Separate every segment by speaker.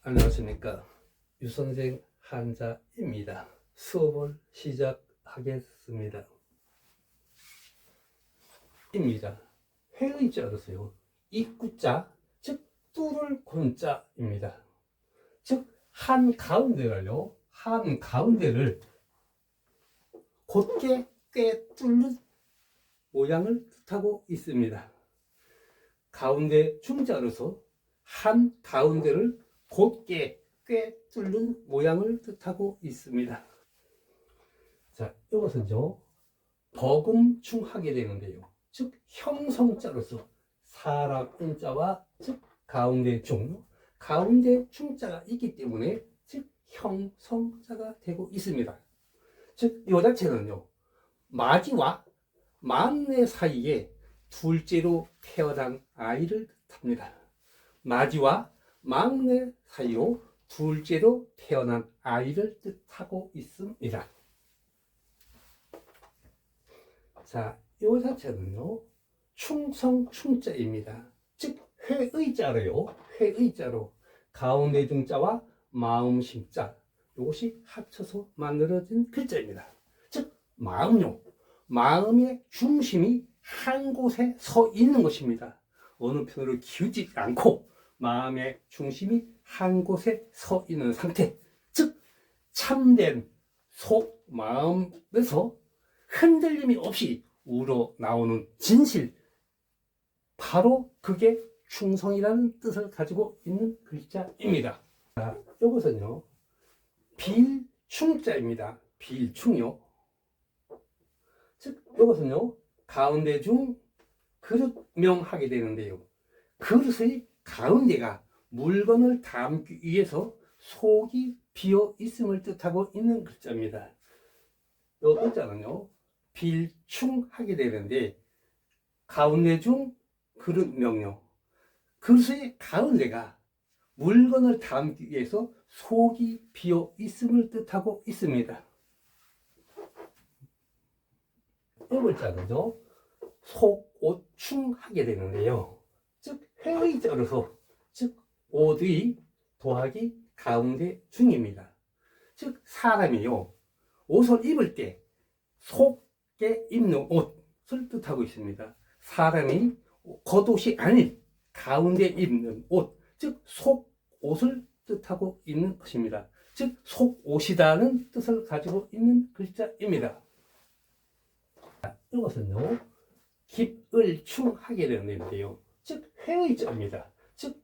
Speaker 1: 안녕하십니까. 유선생 한자입니다. 수업을 시작하겠습니다. 입니다. 회의자 알으세요. 입구자, 즉 뚫을 곤자입니다. 즉 한가운데를요. 한가운데를 곧게 꽤 뚫는 모양을 뜻하고 있습니다. 가운데 중자로서 한가운데를 곧게 꽤 뚫는 모양을 뜻하고 있습니다. 자, 이것은요, 버금충하게 되는데요. 즉, 형성자로서 사람 인자와 즉, 가운데 중, 가운데 충자가 있기 때문에 즉, 형성자가 되고 있습니다. 즉, 이 자체는요, 마지와 막내 사이에 둘째로 태어난 아이를 뜻합니다. 마지와 막내 사이로 둘째로 태어난 아이를 뜻하고 있습니다. 자, 이 자체는요, 충성충자입니다. 즉, 회의자로요, 회의자로 가운데 중자와 마음심자, 이것이 합쳐서 만들어진 글자입니다. 즉, 마음요, 마음의 중심이 한 곳에 서 있는 것입니다. 어느 편으로 기우지 않고 마음의 중심이 한 곳에 서 있는 상태, 즉 참된 속 마음에서 흔들림이 없이 우러나오는 진실, 바로 그게 충성이라는 뜻을 가지고 있는 글자입니다. 자, 이것은요, 빌충자입니다. 빌충요. 즉 이것은요, 가운데 중 그릇명 하게 되는데요, 그릇의 가운데가 물건을 담기 위해서 속이 비어 있음을 뜻하고 있는 글자입니다. 이 글자는요, 빌충하게 되는데, 가운데 중 그릇명요, 그릇의 가운데가 물건을 담기 위해서 속이 비어 있음을 뜻하고 있습니다. 이 글자는요, 속옷충하게 되는데요, 즉 회의자로서 즉 옷의 더하기 가운데 중입니다. 즉 사람이요, 옷을 입을 때 속에 입는 옷을 뜻하고 있습니다. 사람이 겉옷이 아닌 가운데 입는 옷, 즉 속옷을 뜻하고 있는 것입니다. 즉 속옷이라는 뜻을 가지고 있는 글자입니다. 이것은요, 깁을충하게 되는데요, 즉 회의자입니다. 즉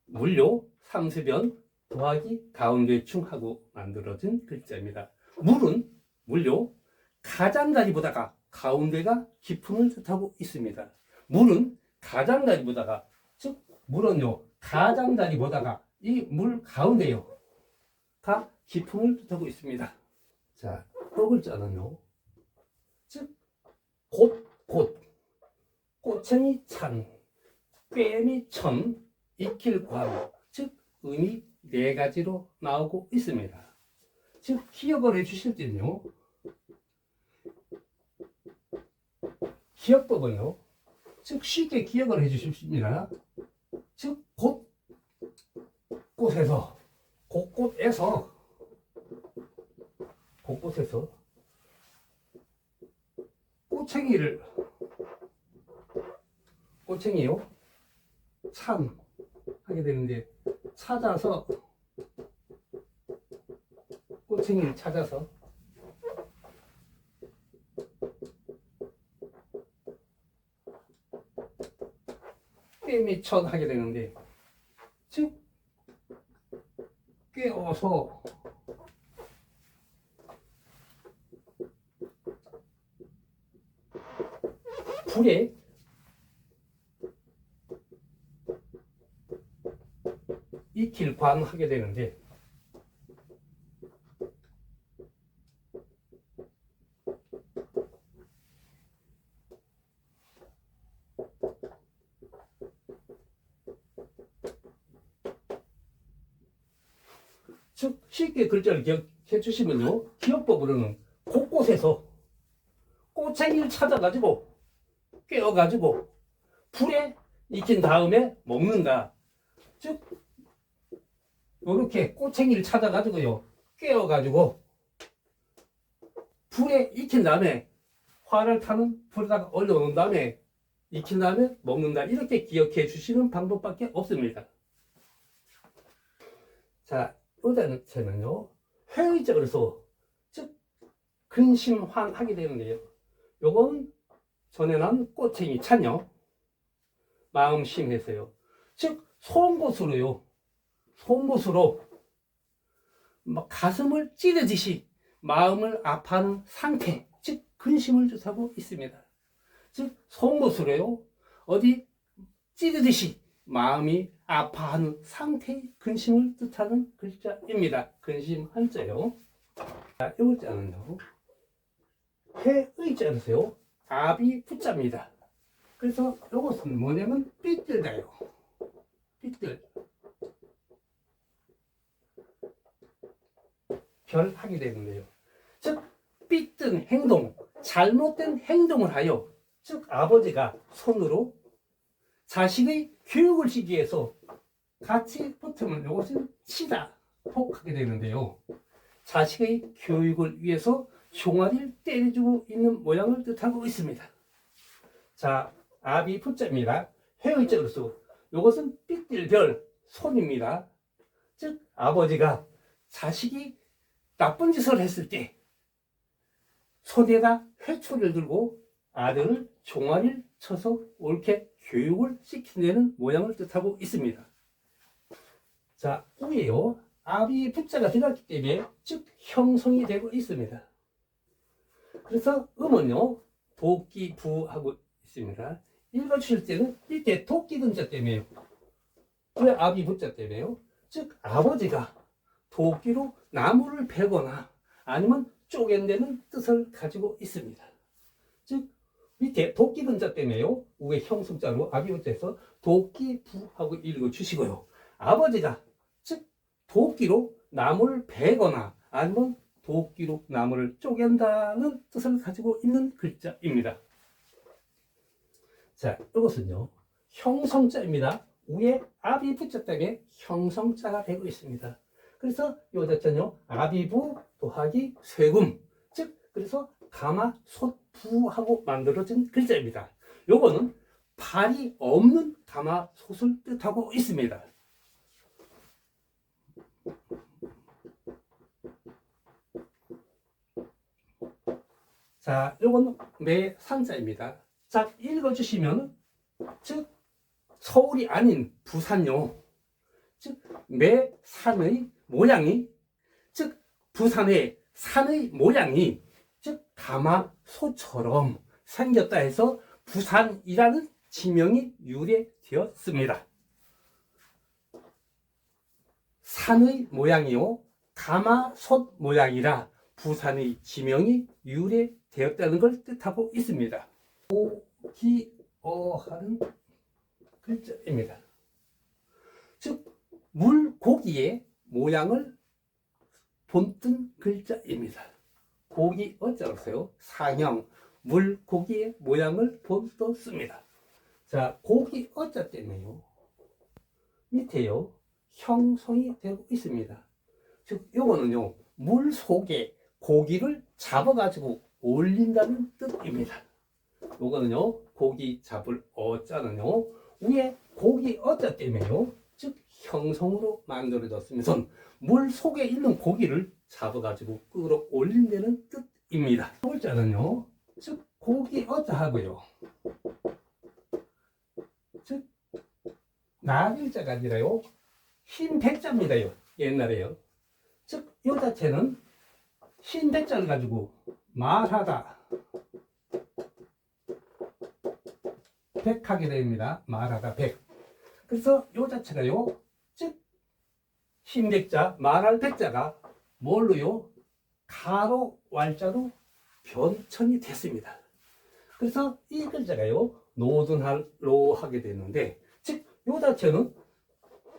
Speaker 1: 물요, 삼수변 더하기 가운데 충하고 만들어진 글자입니다. 물은 물요, 가장자리보다가 가운데가 깊음을 뜻하고 있습니다. 물은 가장자리보다가, 즉 물은요, 가장자리보다가 이 물 가운데요 가 깊음을 뜻하고 있습니다. 자, 이 글자는요, 즉 곧 꼬챙이 찬, 꿰미 천, 익힐 관, 즉 의미 네 가지로 나오고 있습니다. 즉 기억을 해주실 때는요, 기억법은요, 즉 쉽게 기억을 해주십니다. 즉 곳곳에서 꼬챙이요, 참 하게 되는데, 찾아서, 꼬챙이를 찾아서 꿰미 천 하게 되는데, 즉 꿰어서 불에 익힐 관 하게 되는데, 즉 쉽게 글자를 기억해 주시면요, 기억법으로는 곳곳에서 꼬챙이를 찾아가지고 꿰어가지고 불에 익힌 다음에 먹는다. 즉 요렇게 꼬챙이를 찾아가지고요. 깨워가지고 불에 익힌 다음에 화를 타는 불에다가 올려놓은 다음에 익힌 다음에 먹는다. 이렇게 기억해 주시는 방법밖에 없습니다. 자, 요자는요 회의적으로서 즉 근심환하게 되는데요. 요건 전에 난 꼬챙이 찬요. 마음 심해서요. 즉 송곳으로요. 송곳으로 막 가슴을 찌르듯이 마음을 아파하는 상태, 즉 근심을 뜻하고 있습니다. 즉 송곳으로요. 어디 찌르듯이 마음이 아파하는 상태의 근심을 뜻하는 글자입니다. 근심 한자요. 자, 이 자는요. 해의자로서요. 압이 붙자입니다. 그래서 이것은 뭐냐면 삐뚤다요. 삐뚤. 별 하게 되는데요. 즉 삐뚤 행동, 잘못된 행동을 하여 즉 아버지가 손으로 자식의 교육을 시키기 위해서 같이 붙으면 이것은 치다, 폭하게 되는데요. 자식의 교육을 위해서 종아리를 때려주고 있는 모양을 뜻하고 있습니다. 자, 압이 붙자입니다. 회의자로서 이것은 삐뚤별 손입니다. 즉 아버지가 자식이 나쁜 짓을 했을 때 손에다 회초리를 들고 아들을 종아리를 쳐서 옳게 교육을 시키는 모양을 뜻하고 있습니다. 자, 위에요. 압이 붙자가 들어갔기 때문에 즉 형성이 되고 있습니다. 그래서 음은요. 도끼 부하고 있습니다. 읽어주실 때는 이렇게 도끼 근자 때문에요. 왜 압이 붙자 때문에요? 즉 아버지가 도끼로 나무를 베거나 아니면 쪼갠다는 뜻을 가지고 있습니다. 즉 밑에 도끼 근자 때문에요. 위에 형성자로 압이 붙어서 도끼 부하고 읽어주시고요. 아버지가 즉 도끼로 나무를 베거나 아니면 도끼로 나무를 쪼갠다는 뜻을 가지고 있는 글자입니다. 자, 이것은요 형성자입니다. 위에 압이 붙였기 때문에 형성자가 되고 있습니다. 그래서 이 자체는요 아비부 더하기 쇠금, 즉 그래서 가마솥부하고 만들어진 글자입니다. 요거는 발이 없는 가마솥을 뜻하고 있습니다. 자, 요건 매상자입니다. 자, 읽어주시면 즉 서울이 아닌 부산요. 즉 매산의 모양이 즉 부산의 산의 모양이 즉 가마솥처럼 생겼다 해서 부산이라는 지명이 유래되었습니다. 산의 모양이요 가마솥 모양이라 부산의 지명이 유래되었다는 걸 뜻하고 있습니다. 고기어하는 글자입니다. 즉 물고기의 모양을 본뜬 글자입니다. 고기 어자로서요 상형 물고기의 모양을 본떴습니다. 자, 고기 어자 때문에요 밑에요 형성이 되고 있습니다. 즉 요거는요 물 속에 고기를 잡아가지고 올린다는 뜻입니다. 요거는요 고기 잡을 어자는요 위에 고기 어자 때문에요 즉 형성으로 만들어졌으면서 물 속에 있는 고기를 잡아가지고 끌어올린다는 뜻입니다. 글자는요 즉 고기 어자 하고요 즉 나길자가 아니라요 흰 백자입니다요. 옛날에요. 즉 이 자체는 흰 백자를 가지고 말하다 백하게 됩니다. 말하다 백. 그래서 이 자체가요 즉 흰 백자 말할 백자가 뭘로요 가로 왈자로 변천이 됐습니다. 그래서 이 글자가요 노둔할로 하게 됐는데 즉 이 자체는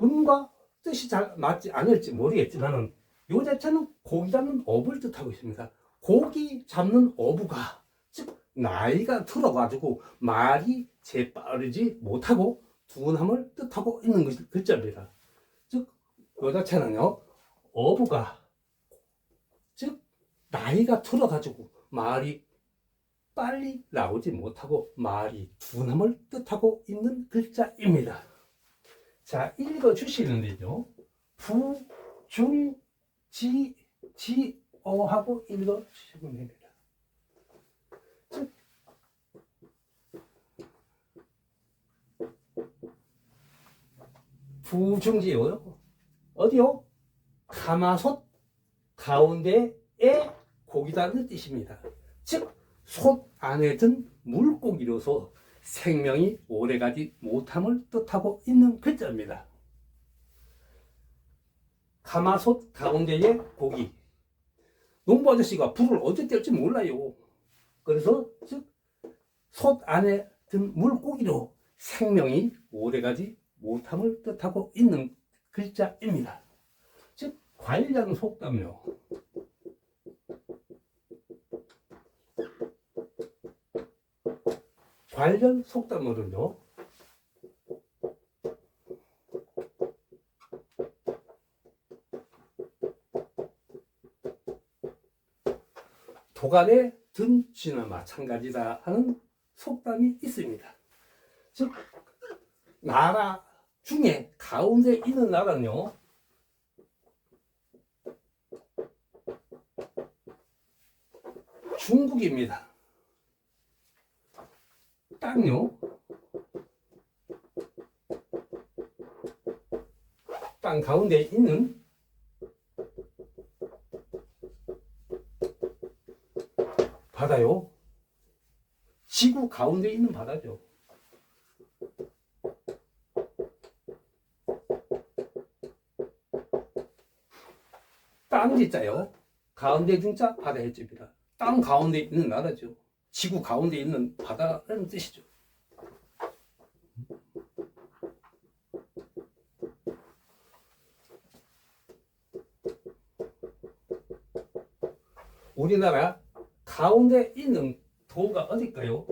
Speaker 1: 음과 뜻이 잘 맞지 않을지 모르겠지만은 이 자체는 고기 잡는 어부를 뜻하고 있습니다. 고기 잡는 어부가 즉 나이가 들어가지고 말이 재빠르지 못하고 둔함을 뜻하고 있는 글자입니다. 즉 요 자체는요, 어부가, 즉, 나이가 들어가지고 말이 빨리 나오지 못하고 말이 둔함을 뜻하고 있는 글자입니다. 자, 읽어 주시는데요. 부, 중, 지, 어 하고 읽어 주시면 됩니다. 즉, 부중지요. 어디요? 가마솥 가운데에 고기다는 뜻입니다. 즉, 솥 안에 든 물고기로서 생명이 오래가지 못함을 뜻하고 있는 글자입니다. 가마솥 가운데에 고기. 농부 아저씨가 불을 언제 뗄지 몰라요. 그래서 즉, 솥 안에 든 물고기로 생명이 오래가지 못함을 뜻하고 있는 글자입니다. 즉, 관련 속담요. 관련 속담으로는요, 도간에 든 쥐나 마찬가지다 하는 속담이 있습니다. 즉, 나라 중에 가운데 있는 나라는요, 중국입니다. 땅요, 땅 가운데 있는 바다요, 지구 가운데 있는 바다죠. 땅 지자요, 가운데 중자 바다 해집니다. 땅 가운데 있는 나라죠. 지구 가운데 있는 바다라는 뜻이죠. 우리나라 가운데 있는 도가 어딜까요?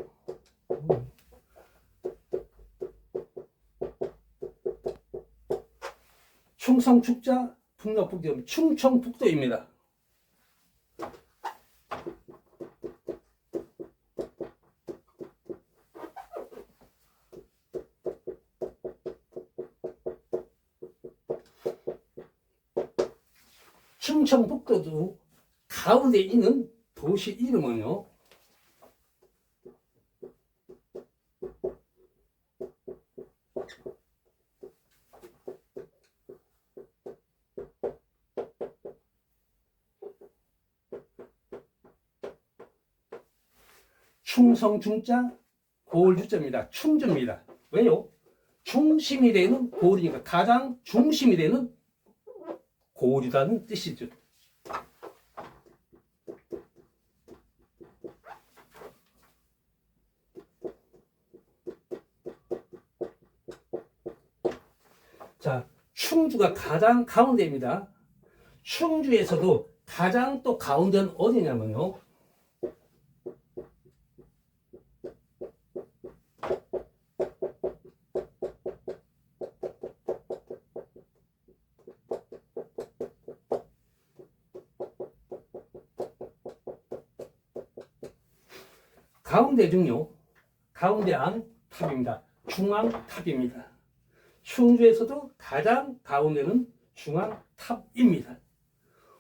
Speaker 1: 충성 축자 북녘북도 충청북도입니다. 충청북도도 가운데 있는 도시 이름은요, 충성중자 고을주자입니다. 충주입니다. 왜요? 중심이 되는 고을이니까 가장 중심이 되는 고을이라는 뜻이죠. 자, 충주가 가장 가운데입니다. 충주에서도 가장 또 가운데는 어디냐면요, 가운데 중요, 가운데 안 탑입니다. 중앙탑입니다. 충주에서도 가장 가운데는 중앙탑입니다.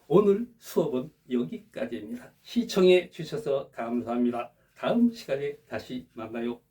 Speaker 1: 오늘 수업은 여기까지입니다. 시청해 주셔서 감사합니다. 다음 시간에 다시 만나요.